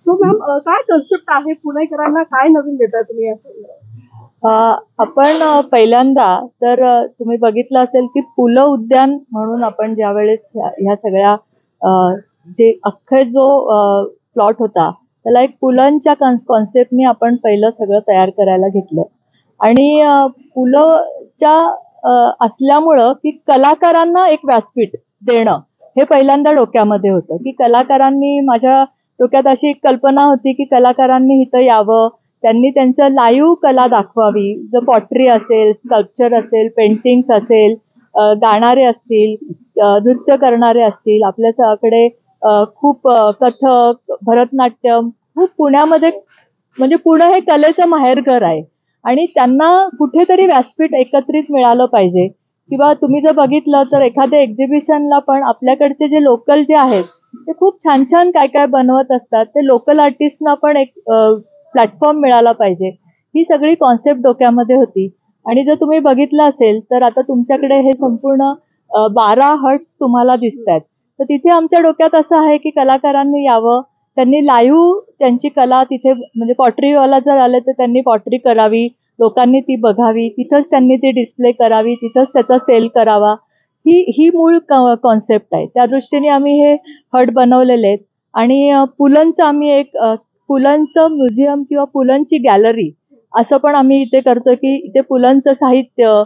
So ma'am, काय concept आहे, पुणेकरांना काय नवीन देताय तुम्ही या संदर्भात? आपण पहिल्यांदा तर तुम्ही बघितलं असेल की पुलं उद्यान म्हणून आपण ज्यावेळेस ह्या सगळ्या जे अख्खे जो प्लॉट होता त्याला एक पुलंच्या कॉन्सेप्टने आपण पहिलं सगळं तयार करायला घेतलं. आणि पुलंच्या असल्यामुळं की कलाकारांना एक व्यासपीठ देणं हे पहिल्यांदा डोक्यामध्ये होतं. की कलाकारांनी, माझ्या डोक्यात अशी एक कल्पना होती की कलाकारांनी इथं यावं, त्यांनी त्यांचं लाईव्ह कला दाखवावी. जर पॉटरी असेल, स्कल्पचर असेल, पेंटिंग्स असेल, गाणारे असतील, नृत्य करणारे असतील, आपल्याकडे खूप कथक, भरतनाट्यम खूप पुण्यामध्ये, म्हणजे पुणे हे कलेचं माहेरघर आहे आणि त्यांना कुठेतरी व्यासपीठ एकत्रित मिळालं पाहिजे. किंवा तुम्ही जर बघितलं तर एखाद्या एक्झिबिशनला पण आपल्याकडचे जे लोकल जे आहेत ते खूप छान छान काय काय बनवत असतात. ते लोकल आर्टिस्टना पण एक प्लॅटफॉर्म मिळाला पाहिजे, ही सगळी कॉन्सेप्ट डोक्यामध्ये होती. आणि जर तुम्ही बघितलं असेल तर आता तुमच्याकडे हे संपूर्ण 12 हट्स तुम्हाला दिसत आहेत. तर तिथे आमच्या डोक्यात असं आहे की कलाकारांनी यावं, त्यांनी लाईव्ह त्यांची कला तिथे, म्हणजे पॉटरीवाला जर आले तर त्यांनी पॉटरी करावी, लोकांनी ती बघावी, तिथंच त्यांनी ती डिस्प्ले करावी, तिथंच त्याचा सेल करावा. ही मूळ कॉन्सेप्ट आहे. त्या दृष्टीने आम्ही हे हट बनवलेले आहेत. आणि पुलंचं आम्ही एक पुलंचं म्युझियम किंवा पुलंची गॅलरी असं पण आम्ही इथे करतो की इथे पुलंचं साहित्य,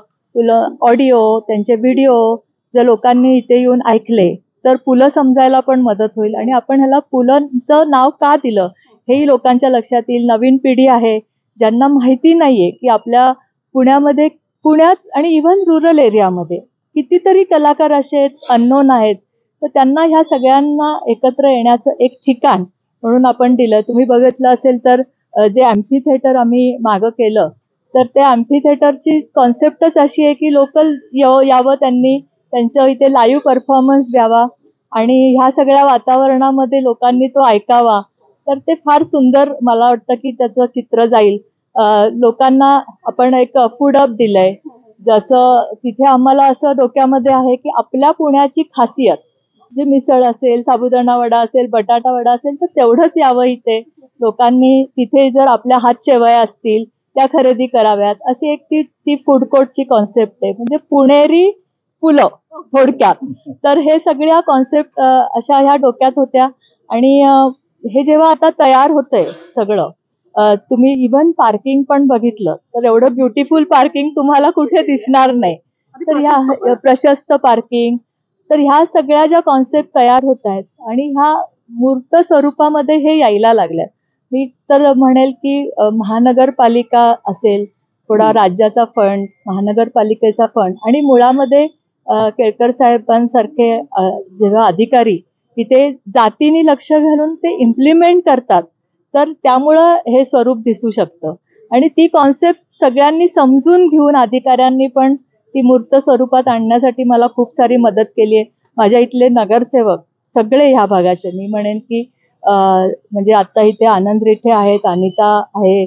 ऑडिओ, त्यांचे व्हिडिओ जर लोकांनी इथे येऊन ऐकले तर पुलं समजायला पण मदत होईल. आणि आपण ह्याला पुलंचं नाव का दिलं हेही लोकांच्या लक्षात येईल. नवीन पिढी आहे ज्यांना माहिती नाहीये की आपल्या पुण्यात आणि इव्हन रुरल एरियामध्ये कितीतरी कलाकार असे आहेत, अननोन आहेत. तर त्यांना ह्या सगळ्यांना एकत्र येण्याचं एक ठिकाण म्हणून आपण दिलं. तुम्ही बघितलं असेल तर जे अॅम्फी थिएटर आम्ही मागं केलं, तर त्या अॅम्फी थिएटरची कॉन्सेप्टच अशी आहे की लोकल यावं, त्यांनी त्यांचं इथे लाईव्ह परफॉर्मन्स द्यावा आणि ह्या सगळ्या वातावरणामध्ये लोकांनी तो ऐकावा. तर ते फार सुंदर, मला वाटतं की त्याचं चित्र जाईल. लोकांना आपण एक फूड हब दिलंय. जसं तिथे आम्हाला असं डोक्यामध्ये आहे की आपल्या पुण्याची खासियत, जे मिसळ असेल, साबुदाणा वडा असेल, बटाटा वडा असेल, तर तेवढंच यावं इथे. लोकांनी तिथे जर आपल्या हातशेवया असतील त्या खरेदी कराव्यात, अशी एक ती फूड कोर्टची कॉन्सेप्ट आहे. म्हणजे पुणेरी फुलं थोडक्यात. तर हे सगळ्या कॉन्सेप्ट अशा ह्या डोक्यात होत्या. आणि हे जेव्हा आता तयार होतंय सगळं, तुम्ही इव्हन पार्किंग पण बघितलं तर एवढं ब्युटिफुल पार्किंग तुम्हाला कुठे दिसणार नाही. तर ह्या प्रशस्त पार्किंग, तर ह्या सगळ्या ज्या कॉन्सेप्ट तयार होत आहेत आणि ह्या मूर्त स्वरूपामध्ये हे यायला लागल्यात. मी तर म्हणेल की महानगरपालिका असेल, थोडा राज्याचा फंड, महानगरपालिकेचा फंड आणि मुळामध्ये केळकर साहेबांसारखे जेव्हा अधिकारी इथे जातीने लक्ष घालून ते इम्प्लिमेंट करतात, तर त्यामुळं हे स्वरूप दिसू शकतं. आणि ती कॉन्सेप्ट सगळ्यांनी समजून घेऊन अधिकाऱ्यांनी पण ती मूर्त स्वरूपात आणण्यासाठी मला खूप सारी मदत केली आहे. माझ्या इथले नगरसेवक सगळे ह्या भागाचे, मी म्हणेन की म्हणजे आता इथे आनंद रेठे आहेत, अनिता आहे,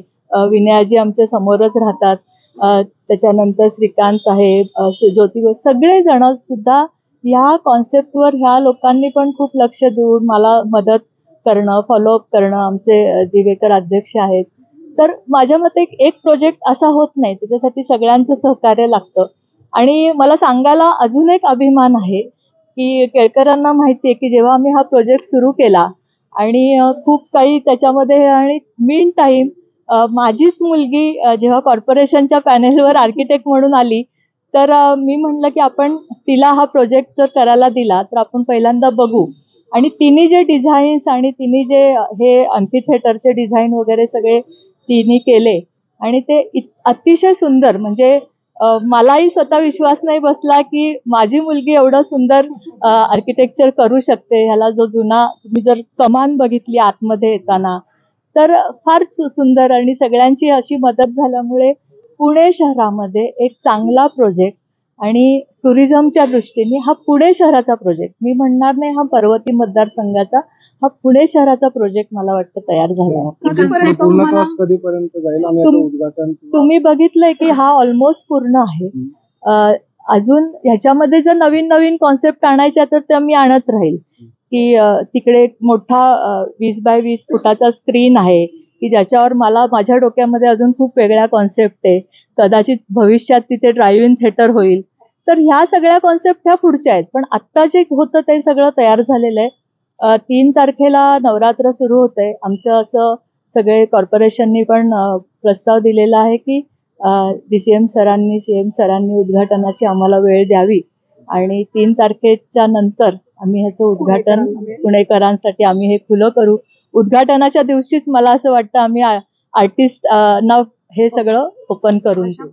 विनयाजी आमच्या समोरच राहतात, त्याच्यानंतर श्रीकांत आहे, ज्योती, सगळे जण सुद्धा ह्या कॉन्सेप्टवर ह्या लोकांनी पण खूप लक्ष देऊन मला मदत करणं, फॉलोअप करणं. आमचे दिवेकर अध्यक्ष आहेत. तर माझ्या मते एक प्रोजेक्ट असा होत नाही, त्याच्यासाठी सगळ्यांचं सहकार्य लागतं. आणि मला सांगायला अजून एक अभिमान आहे की केळकरांना माहिती आहे की जेव्हा आम्ही हा प्रोजेक्ट सुरू केला आणि खूप काही त्याच्यामध्ये, आणि मीन टाईम माझीच मुलगी जेव्हा कॉर्पोरेशनच्या पॅनेलवर आर्किटेक्ट म्हणून आली, तर मी म्हणलं की आपण तिला हा प्रोजेक्ट जर करायला दिला तर आपण पहिल्यांदा बघू. आणि तिने जे डिझाईन्स आणि तिने जे हे अॅम्फी थिएटरचे डिझाईन वगैरे सगळे तिने केले आणि ते अतिशय सुंदर, म्हणजे मलाही स्वतः विश्वास नाही बसला की माझी मुलगी एवढं सुंदर आर्किटेक्चर करू शकते. ह्याला जो जुना, तुम्ही जर कमान बघितली आतमध्ये येताना, तर फार सुंदर. आणि सगळ्यांची अशी मदत झाल्यामुळे पुणे शहरामध्ये एक चांगला प्रोजेक्ट आणि टुरिझमच्या दृष्टीने हा पुणे शहराचा प्रोजेक्ट, मी म्हणणार नाही हा पर्वती मतदारसंघाचा, हा पुणे शहराचा प्रोजेक्ट मला वाटतं तयार झाला. कधीपर्यंत जाईल आणि उद्घाटन तुम्ही बघितलंय की हा ऑलमोस्ट पूर्ण आहे. अजून ह्याच्यामध्ये जर नवीन नवीन कॉन्सेप्ट आणायच्या तर त्या मी आणत राहील की तिकडे एक मोठा 20 बाय 20 फुटाचा स्क्रीन आहे की ज्याच्यावर मला माझ्या डोक्यामध्ये अजून खूप वेगळ्या कॉन्सेप्ट आहे. कदाचित भविष्यात तिथे ड्राईव्ह इन थिएटर होईल. तर ह्या सगळ्या कॉन्सेप्ट ह्या पुढच्या आहेत. पण आत्ता जे होतं ते सगळं तयार झालेलं आहे. 3 तारखेला नवरात्र सुरू होतंय. आमचं असं सगळे कॉर्पोरेशननी पण प्रस्ताव दिलेला आहे की CM सरांनी उद्घाटनाची आम्हाला वेळ द्यावी आणि 3 तारखेच्या नंतर आम्ही ह्याचं उद्घाटन पुणेकरांसाठी आम्ही हे खुलं करू. उद्घाटनाच्या दिवशीच मला असं वाटतं आम्ही आर्टिस्ट ना हे सगळं ओपन करून देऊ.